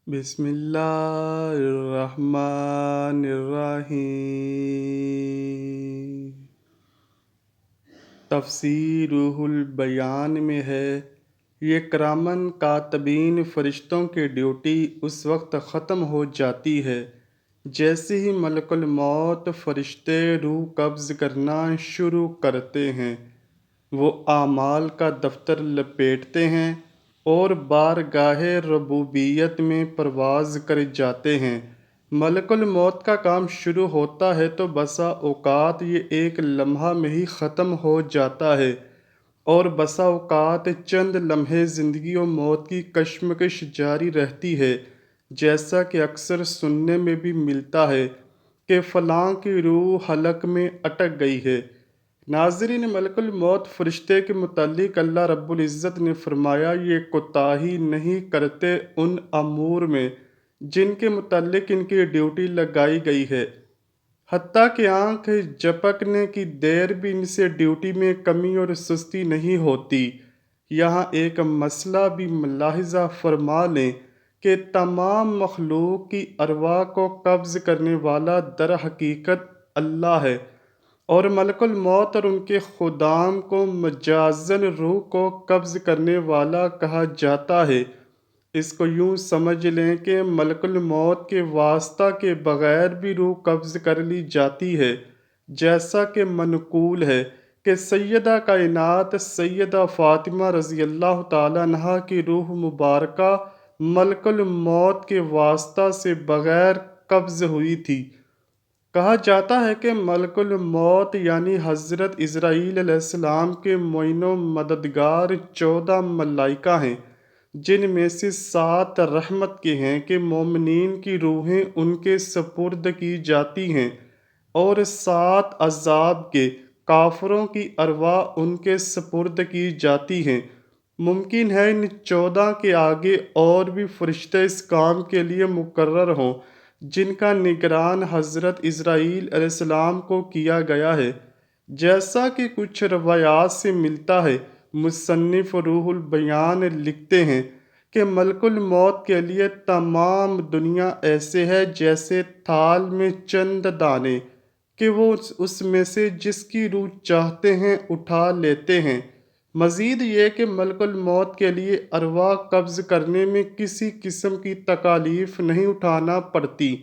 بسم اللہ الرحمن الرحیم۔ تفسیر روح البیان میں ہے، یہ کرامن کاتبین فرشتوں کی ڈیوٹی اس وقت ختم ہو جاتی ہے جیسے ہی ملک الموت فرشتے روح قبض کرنا شروع کرتے ہیں۔ وہ اعمال کا دفتر لپیٹتے ہیں اور بارگاہ ربوبیت میں پرواز کر جاتے ہیں۔ ملک الموت کا کام شروع ہوتا ہے تو بسا اوقات یہ ایک لمحہ میں ہی ختم ہو جاتا ہے، اور بسا اوقات چند لمحے زندگی و موت کی کشمکش جاری رہتی ہے، جیسا کہ اکثر سننے میں بھی ملتا ہے کہ فلاں کی روح حلق میں اٹک گئی ہے۔ ناظرین، ملک الموت فرشتے کے متعلق اللہ رب العزت نے فرمایا، یہ کوتاہی نہیں کرتے ان امور میں جن کے متعلق ان کی ڈیوٹی لگائی گئی ہے، حتیٰ کہ آنکھ جھپکنے کی دیر بھی ان سے ڈیوٹی میں کمی اور سستی نہیں ہوتی۔ یہاں ایک مسئلہ بھی ملاحظہ فرما لیں کہ تمام مخلوق کی ارواح کو قبض کرنے والا در حقیقت اللہ ہے، اور ملک الموت اور ان کے خدام کو مجازاً روح کو قبض کرنے والا کہا جاتا ہے۔ اس کو یوں سمجھ لیں کہ ملک الموت کے واسطہ کے بغیر بھی روح قبض کر لی جاتی ہے، جیسا کہ منقول ہے کہ سیدہ کائنات سیدہ فاطمہ رضی اللہ تعالیٰ عنہا کی روح مبارکہ ملک الموت کے واسطہ سے بغیر قبض ہوئی تھی۔ کہا جاتا ہے کہ ملک الموت یعنی حضرت عزرائیل علیہ السلام کے معین و مددگار 14 ملائکہ ہیں، جن میں سے 7 رحمت کے ہیں کہ مومنین کی روحیں ان کے سپرد کی جاتی ہیں، اور 7 عذاب کے کافروں کی ارواح ان کے سپرد کی جاتی ہیں۔ ممکن ہے ان 14 کے آگے اور بھی فرشتے اس کام کے لیے مقرر ہوں جن کا نگران حضرت عزرائیل علیہ السلام کو کیا گیا ہے، جیسا کہ کچھ روایات سے ملتا ہے۔ مصنف روح البیان لکھتے ہیں کہ ملک الموت کے لیے تمام دنیا ایسے ہے جیسے تھال میں چند دانے، کہ وہ اس میں سے جس کی روح چاہتے ہیں اٹھا لیتے ہیں۔ مزید یہ کہ ملک الموت کے لیے ارواح قبض کرنے میں کسی قسم کی تکالیف نہیں اٹھانا پڑتی،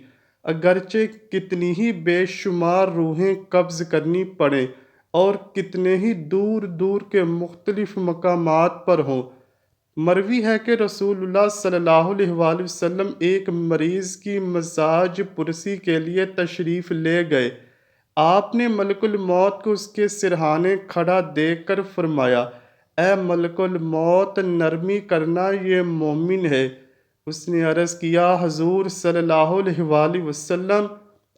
اگرچہ کتنی ہی بے شمار روحیں قبض کرنی پڑیں اور کتنے ہی دور دور کے مختلف مقامات پر ہوں۔ مروی ہے کہ رسول اللہ صلی اللہ علیہ وآلہ وسلم ایک مریض کی مزاج پرسی کے لیے تشریف لے گئے۔ آپ نے ملک الموت کو اس کے سرہانے کھڑا دیکھ کر فرمایا، اے ملک الموت، نرمی کرنا، یہ مومن ہے۔ اس نے عرض کیا، حضور صلی اللہ علیہ وآلہ وسلم،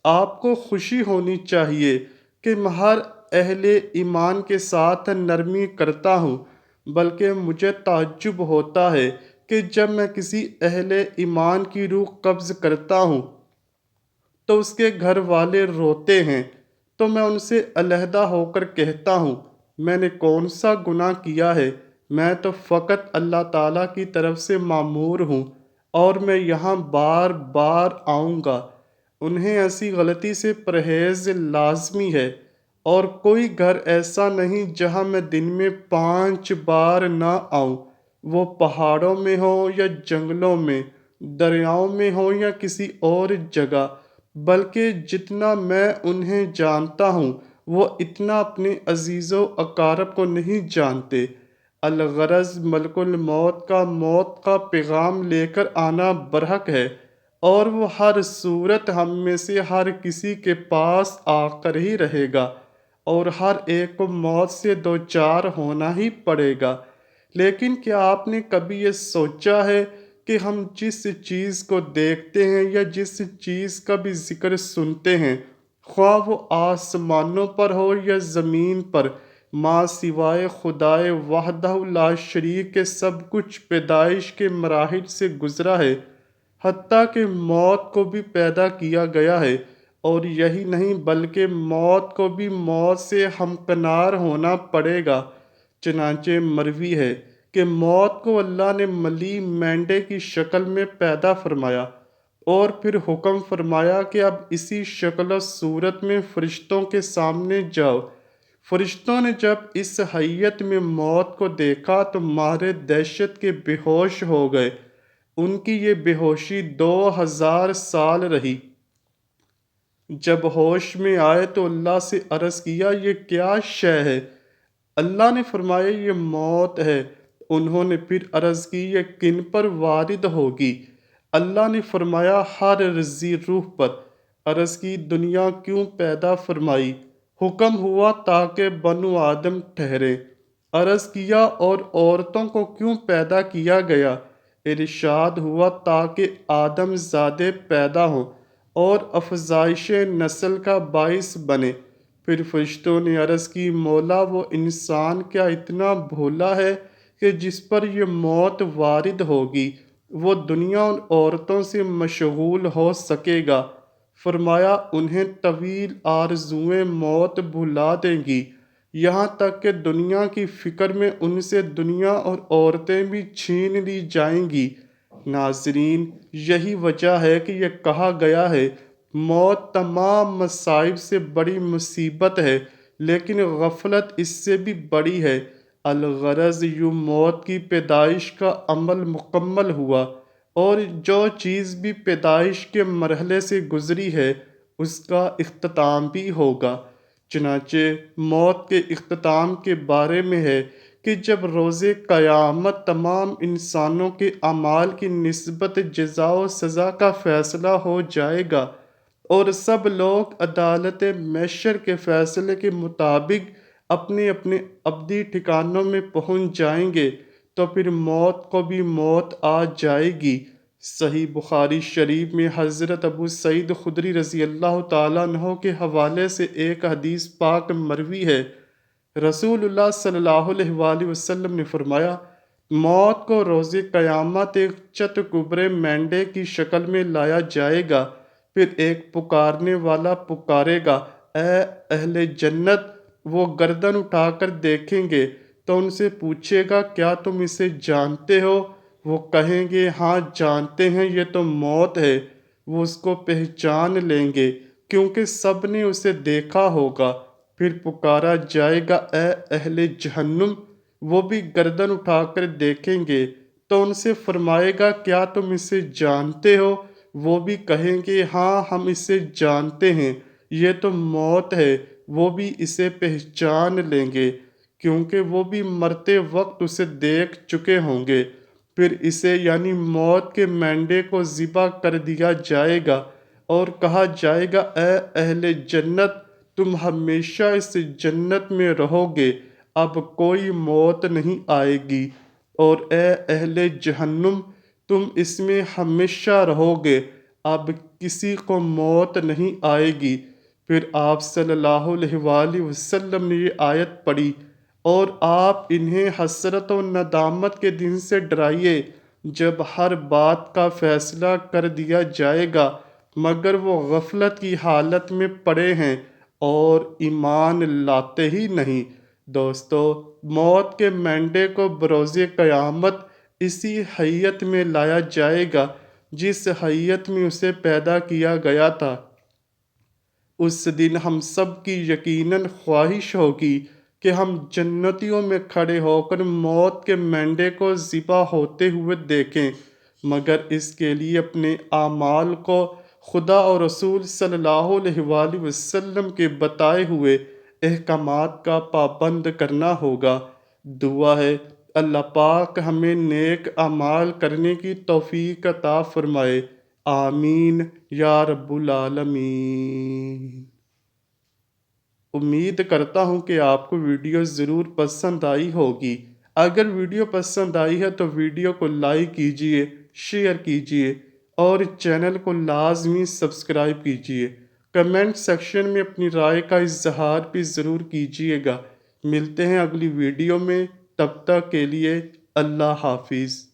آپ کو خوشی ہونی چاہیے کہ میں ہر اہل ایمان کے ساتھ نرمی کرتا ہوں، بلکہ مجھے تعجب ہوتا ہے کہ جب میں کسی اہل ایمان کی روح قبض کرتا ہوں تو اس کے گھر والے روتے ہیں، تو میں ان سے علیحدہ ہو کر کہتا ہوں، میں نے کون سا گناہ کیا ہے؟ میں تو فقط اللہ تعالیٰ کی طرف سے مامور ہوں، اور میں یہاں بار بار آؤں گا۔ انہیں ایسی غلطی سے پرہیز لازمی ہے، اور کوئی گھر ایسا نہیں جہاں میں دن میں 5 بار نہ آؤں، وہ پہاڑوں میں ہوں یا جنگلوں میں، دریاؤں میں ہوں یا کسی اور جگہ، بلکہ جتنا میں انہیں جانتا ہوں وہ اتنا اپنے عزیز و اقارب کو نہیں جانتے۔ الغرض ملک الموت کا موت کا پیغام لے کر آنا برحق ہے، اور وہ ہر صورت ہم میں سے ہر کسی کے پاس آ کر ہی رہے گا، اور ہر ایک کو موت سے دوچار ہونا ہی پڑے گا۔ لیکن کیا آپ نے کبھی یہ سوچا ہے کہ ہم جس چیز کو دیکھتے ہیں یا جس چیز کا بھی ذکر سنتے ہیں، خواہ وہ آسمانوں پر ہو یا زمین پر، ماں سوائے خدائے وحدہ لا شریک کے سب کچھ پیدائش کے مراحل سے گزرا ہے، حتیٰ کہ موت کو بھی پیدا کیا گیا ہے، اور یہی نہیں بلکہ موت کو بھی موت سے ہمکنار ہونا پڑے گا۔ چنانچہ مروی ہے کہ موت کو اللہ نے ملی مینڈے کی شکل میں پیدا فرمایا اور پھر حکم فرمایا کہ اب اسی شکل و صورت میں فرشتوں کے سامنے جاؤ۔ فرشتوں نے جب اس حیت میں موت کو دیکھا تو مارے دہشت کے بے ہوش ہو گئے۔ ان کی یہ بے ہوشی 2000 سال رہی۔ جب ہوش میں آئے تو اللہ سے عرض کیا یہ کیا شے ہے؟ اللہ نے فرمایا یہ موت ہے۔ انہوں نے پھر عرض کی یہ کن پر وارد ہوگی؟ اللہ نے فرمایا ہر رزی روح پر۔ عرض کی دنیا کیوں پیدا فرمائی؟ حکم ہوا تاکہ بنو آدم ٹھہرے۔ عرض کیا اور عورتوں کو کیوں پیدا کیا گیا؟ ارشاد ہوا تاکہ آدم زادے پیدا ہوں اور افزائش نسل کا باعث بنے۔ پھر فرشتوں نے عرض کی مولا وہ انسان کیا اتنا بھولا ہے کہ جس پر یہ موت وارد ہوگی وہ دنیا اور عورتوں سے مشغول ہو سکے گا؟ فرمایا انہیں طویل آرزوئیں موت بھلا دیں گی، یہاں تک کہ دنیا کی فکر میں ان سے دنیا اور عورتیں بھی چھین لی جائیں گی۔ ناظرین، یہی وجہ ہے کہ یہ کہا گیا ہے موت تمام مصائب سے بڑی مصیبت ہے، لیکن غفلت اس سے بھی بڑی ہے۔ الغرض یوں موت کی پیدائش کا عمل مکمل ہوا اور جو چیز بھی پیدائش کے مرحلے سے گزری ہے اس کا اختتام بھی ہوگا۔ چنانچہ موت کے اختتام کے بارے میں ہے کہ جب روز قیامت تمام انسانوں کے اعمال کی نسبت جزا و سزا کا فیصلہ ہو جائے گا اور سب لوگ عدالت محشر کے فیصلے کے مطابق اپنے اپنے ابدی ٹھکانوں میں پہنچ جائیں گے تو پھر موت کو بھی موت آ جائے گی۔ صحیح بخاری شریف میں حضرت ابو سعید خدری رضی اللہ تعالیٰ عنہ کے حوالے سے ایک حدیث پاک مروی ہے۔ رسول اللہ صلی اللہ علیہ وآلہ وسلم نے فرمایا موت کو روز قیامت ایک چت کبرے مینڈے کی شکل میں لایا جائے گا، پھر ایک پکارنے والا پکارے گا اے اہل جنت، وہ گردن اٹھا کر دیکھیں گے تو ان سے پوچھے گا کیا تم اسے جانتے ہو؟ وہ کہیں گے ہاں جانتے ہیں، یہ تو موت ہے۔ وہ اس کو پہچان لیں گے کیونکہ سب نے اسے دیکھا ہوگا۔ پھر پکارا جائے گا اے اہل جہنم، وہ بھی گردن اٹھا کر دیکھیں گے تو ان سے فرمائے گا کیا تم اسے جانتے ہو؟ وہ بھی کہیں گے ہاں ہم اسے جانتے ہیں، یہ تو موت ہے۔ وہ بھی اسے پہچان لیں گے کیونکہ وہ بھی مرتے وقت اسے دیکھ چکے ہوں گے۔ پھر اسے یعنی موت کے مینڈے کو ذبح کر دیا جائے گا اور کہا جائے گا اے اہل جنت، تم ہمیشہ اس جنت میں رہو گے، اب کوئی موت نہیں آئے گی، اور اے اہل جہنم تم اس میں ہمیشہ رہو گے، اب کسی کو موت نہیں آئے گی۔ پھر آپ صلی اللہ علیہ وآلہ وسلم نے یہ آیت پڑھی اور آپ انہیں حسرت و ندامت کے دن سے ڈرائیے جب ہر بات کا فیصلہ کر دیا جائے گا مگر وہ غفلت کی حالت میں پڑے ہیں اور ایمان لاتے ہی نہیں۔ دوستو، موت کے مینڈے کو بروز قیامت اسی حیت میں لایا جائے گا جس حیت میں اسے پیدا کیا گیا تھا۔ اس دن ہم سب کی یقیناً خواہش ہوگی کہ ہم جنتیوں میں کھڑے ہو کر موت کے مینڈے کو ذبح ہوتے ہوئے دیکھیں، مگر اس کے لیے اپنے اعمال کو خدا اور رسول صلی اللہ علیہ وآلہ وسلم کے بتائے ہوئے احکامات کا پابند کرنا ہوگا۔ دعا ہے اللہ پاک ہمیں نیک اعمال کرنے کی توفیق عطا فرمائے، آمین یا رب العالمین۔ امید کرتا ہوں کہ آپ کو ویڈیو ضرور پسند آئی ہوگی۔ اگر ویڈیو پسند آئی ہے تو ویڈیو کو لائک کیجئے، شیئر کیجئے اور چینل کو لازمی سبسکرائب کیجئے۔ کمنٹ سیکشن میں اپنی رائے کا اظہار بھی ضرور کیجئے گا۔ ملتے ہیں اگلی ویڈیو میں، تب تک کے لیے اللہ حافظ۔